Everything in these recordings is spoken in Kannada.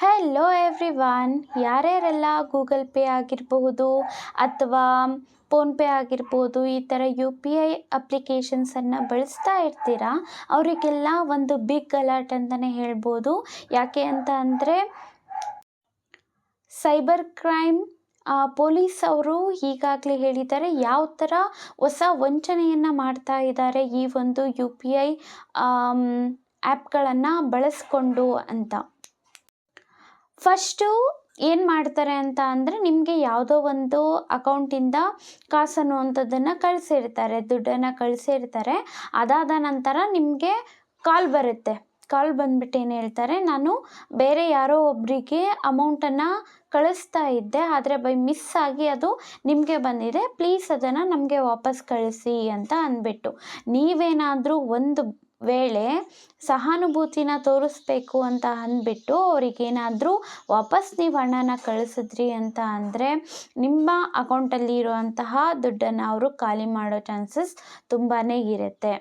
ಹೆಲೋ ಎವ್ರಿವಾನ್, ಯಾರ್ಯಾರೆಲ್ಲ ಗೂಗಲ್ ಪೇ ಆಗಿರಬಹುದು ಅಥವಾ ಫೋನ್ಪೇ ಆಗಿರ್ಬೋದು, ಈ ಥರ ಯು ಪಿ ಐ ಅಪ್ಲಿಕೇಶನ್ಸನ್ನು ಬಳಸ್ತಾ ಇರ್ತೀರಾ, ಅವರಿಗೆಲ್ಲ ಒಂದು ಬಿಗ್ ಅಲರ್ಟ್ ಅಂತಲೇ ಹೇಳ್ಬೋದು. ಯಾಕೆ ಅಂತ ಅಂದರೆ ಸೈಬರ್ ಕ್ರೈಮ್ ಪೊಲೀಸ್ ಅವರು ಈಗಾಗಲೇ ಹೇಳಿದ್ದಾರೆ ಯಾವ ಥರ ಹೊಸ ವಂಚನೆಯನ್ನು ಮಾಡ್ತಾ ಇದ್ದಾರೆ ಈ ಒಂದು ಯು ಪಿ ಐ ಆ್ಯಪ್ಗಳನ್ನು ಬಳಸ್ಕೊಂಡು ಅಂತ. ಫಸ್ಟು ಏನು ಮಾಡ್ತಾರೆ ಅಂತ ಅಂದರೆ, ನಿಮಗೆ ಯಾವುದೋ ಒಂದು ಅಕೌಂಟಿಂದ ಕಾಸು ಅನ್ನುವಂಥದ್ದನ್ನು ಕಳಿಸಿರ್ತಾರೆ, ದುಡ್ಡನ್ನು ಕಳಿಸಿರ್ತಾರೆ. ಅದಾದ ನಂತರ ನಿಮಗೆ ಕಾಲ್ ಬರುತ್ತೆ. ಕಾಲ್ ಬಂದ್ಬಿಟ್ಟು ಏನು ಹೇಳ್ತಾರೆ, ನಾನು ಬೇರೆ ಯಾರೋ ಒಬ್ಬರಿಗೆ ಅಮೌಂಟನ್ನು ಕಳಿಸ್ತಾ ಇದ್ದೆ, ಆದರೆ ಬೈ ಮಿಸ್ ಆಗಿ ಅದು ನಿಮಗೆ ಬಂದಿದೆ, ಪ್ಲೀಸ್ ಅದನ್ನು ನಮಗೆ ವಾಪಸ್ ಕಳಿಸಿ ಅಂತ ಅಂದ್ಬಿಟ್ಟು. ನೀವೇನಾದರೂ ಒಂದು ವೇಳೆ ಸಹಾನುಭೂತಿನ ತೋರಿಸ್ಬೇಕು ಅಂತ ಅಂದ್ಬಿಟ್ಟು ಅವರಿಗೇನಾದರೂ ವಾಪಸ್ ನೀವು ಹಣನ ಕಳಿಸಿದ್ರಿ ಅಂತ ಅಂದರೆ, ನಿಮ್ಮ ಅಕೌಂಟಲ್ಲಿ ಇರುವಂತಹ ದುಡ್ಡನ್ನು ಅವರು ಖಾಲಿ ಮಾಡೋ ಚಾನ್ಸಸ್ ತುಂಬಾ ಇರುತ್ತೆ.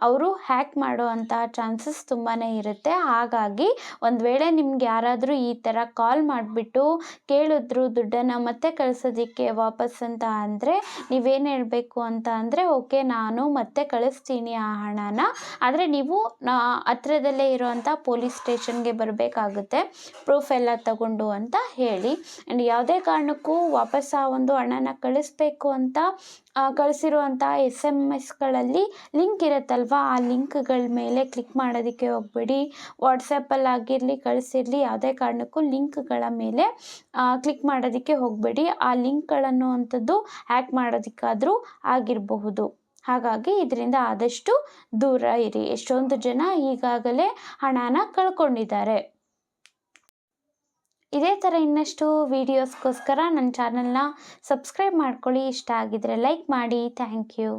ಅವರು ಹ್ಯಾಕ್ ಮಾಡುವಂತಹ ಚಾನ್ಸಸ್ ತುಂಬಾ ಇರುತ್ತೆ. ಹಾಗಾಗಿ ಒಂದು ವೇಳೆ ನಿಮ್ಗೆ ಯಾರಾದರೂ ಈ ಥರ ಕಾಲ್ ಮಾಡಿಬಿಟ್ಟು ಕೇಳಿದ್ರು ದುಡ್ಡನ್ನು ಮತ್ತೆ ಕಳಿಸೋದಕ್ಕೆ ವಾಪಸ್ ಅಂತ ಅಂದರೆ, ನೀವೇನು ಹೇಳಬೇಕು ಅಂತ ಅಂದರೆ, ಓಕೆ ನಾನು ಮತ್ತೆ ಕಳಿಸ್ತೀನಿ ಆ ಹಣನ, ಆದರೆ ನೀವು ಹತ್ರದಲ್ಲೇ ಇರುವಂಥ ಪೊಲೀಸ್ ಸ್ಟೇಷನ್ಗೆ ಬರಬೇಕಾಗುತ್ತೆ ಪ್ರೂಫ್ ಎಲ್ಲ ತಗೊಂಡು ಅಂತ ಹೇಳಿ. ಆ್ಯಂಡ್ ಯಾವುದೇ ಕಾರಣಕ್ಕೂ ವಾಪಸ್ ಆ ಒಂದು ಹಣನ ಕಳಿಸ್ಬೇಕು ಅಂತ ಕಳಿಸಿರುವಂಥ SMS ಲಿಂಕ್ ಇರುತ್ತಲ್ವ, ಆ ಲಿಂಕ್ಗಳ ಮೇಲೆ ಕ್ಲಿಕ್ ಮಾಡೋದಕ್ಕೆ ಹೋಗಬೇಡಿ. ವಾಟ್ಸಪ್ಪಲ್ಲಿ ಆಗಿರಲಿ ಕಳಿಸಿರಲಿ, ಯಾವುದೇ ಕಾರಣಕ್ಕೂ ಲಿಂಕ್ಗಳ ಮೇಲೆ ಕ್ಲಿಕ್ ಮಾಡೋದಕ್ಕೆ ಹೋಗಬೇಡಿ. ಆ ಲಿಂಕ್ಗಳನ್ನು ಅಂಥದ್ದು ಹ್ಯಾಕ್ ಮಾಡೋದಕ್ಕಾದರೂ ಆಗಿರಬಹುದು. ಹಾಗಾಗಿ ಇದರಿಂದ ಆದಷ್ಟು ದೂರ ಇರಿ. ಎಷ್ಟೊಂದು ಜನ ಈಗಾಗಲೇ ಹಣನ ಕಳ್ಕೊಂಡಿದ್ದಾರೆ. ಇದೇ ಥರ ಇನ್ನಷ್ಟು ವೀಡಿಯೋಸ್ಗೋಸ್ಕರ ನನ್ನ ಚಾನಲ್ನ ಸಬ್ಸ್ಕ್ರೈಬ್ ಮಾಡ್ಕೊಳ್ಳಿ. ಇಷ್ಟ ಆಗಿದರೆ ಲೈಕ್ ಮಾಡಿ. Thank you.